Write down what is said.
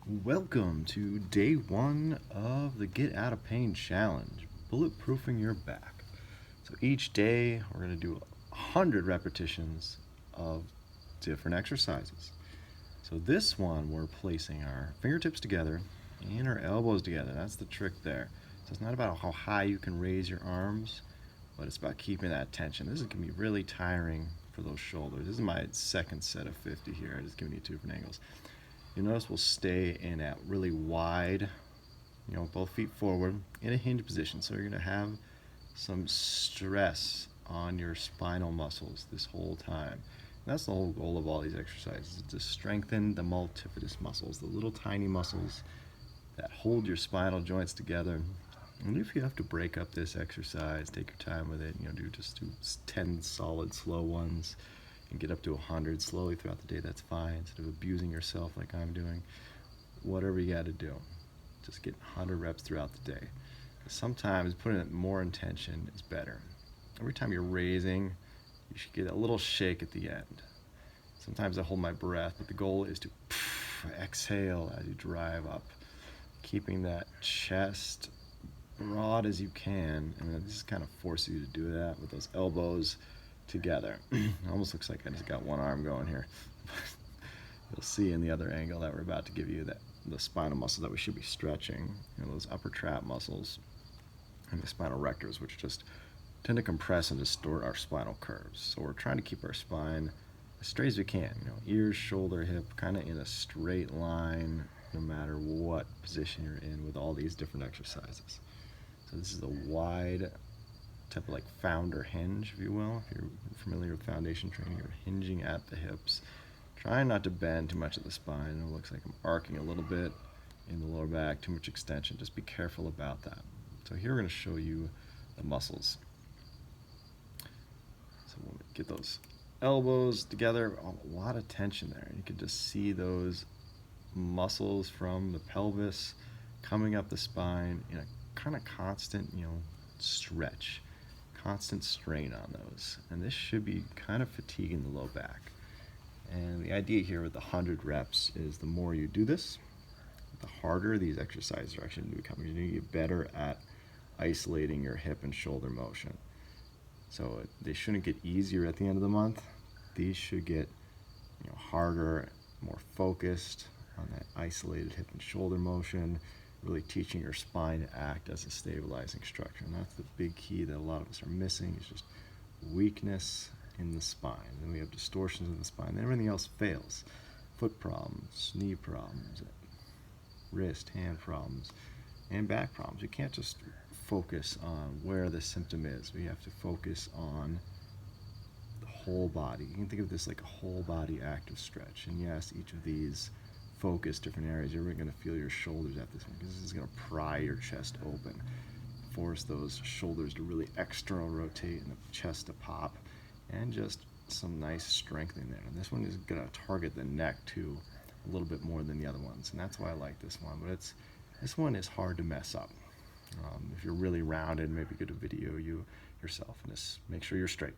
Welcome to day one of the Get Out of Pain Challenge, bulletproofing your back. So each day we're going to do 100 repetitions of different exercises. So this one we're placing our fingertips together and our elbows together. That's the trick there. So it's not about how high you can raise your arms, but it's about keeping that tension. This is going to be really tiring for those shoulders. This is my second set of 50 here. I'm just giving you two different angles. You'll notice we'll stay in a really wide, both feet forward in a hinge position. So you're going to have some stress on your spinal muscles this whole time. And that's the whole goal of all these exercises, to strengthen the multifidus muscles, the little tiny muscles that hold your spinal joints together. And if you have to break up this exercise, take your time with it, do 10 solid slow ones and get up to 100 slowly throughout the day, that's fine. Instead of abusing yourself like I'm doing, whatever you got to do, just get 100 reps throughout the day. Sometimes putting more intention is better. Every time you're raising, you should get a little shake at the end. Sometimes I hold my breath, but the goal is to exhale as you drive up, keeping that chest broad as you can. And this kind of forces you to do that with those elbows together. It almost looks like I just got one arm going here. You'll see in the other angle that we're about to give you that the spinal muscles that we should be stretching, those upper trap muscles and the spinal rectors, which just tend to compress and distort our spinal curves. So we're trying to keep our spine as straight as we can, ears, shoulder, hip, kind of in a straight line no matter what position you're in with all these different exercises. So this is a wide type of like founder hinge, if you will. If you're familiar with foundation training, you're hinging at the hips, trying not to bend too much at the spine. It looks like I'm arcing a little bit in the lower back, too much extension. Just be careful about that. So here we're going to show you the muscles. So we'll get those elbows together, a lot of tension there. You can just see those muscles from the pelvis coming up the spine in a kind of constant, stretch. Constant strain on those, and this should be kind of fatiguing the low back. And the idea here with the 100 reps is the more you do this, the harder these exercises are actually going to become. You're going to get better at isolating your hip and shoulder motion. So they shouldn't get easier at the end of the month. These should get harder, more focused on that isolated hip and shoulder motion, really teaching your spine to act as a stabilizing structure. And that's the big key that a lot of us are missing, is just weakness in the spine. Then we have distortions in the spine, then everything else fails. Foot problems, knee problems, wrist, hand problems, and back problems. We can't just focus on where the symptom is. We have to focus on the whole body. You can think of this like a whole body active stretch. And yes, each of these focus different areas. You're really going to feel your shoulders at this one, because this is going to pry your chest open, force those shoulders to really external rotate and the chest to pop, and just some nice strengthening there. And this one is going to target the neck too a little bit more than the other ones, and that's why I like this one. But this one is hard to mess up. If you're really rounded, maybe go to video you yourself and just make sure you're straight.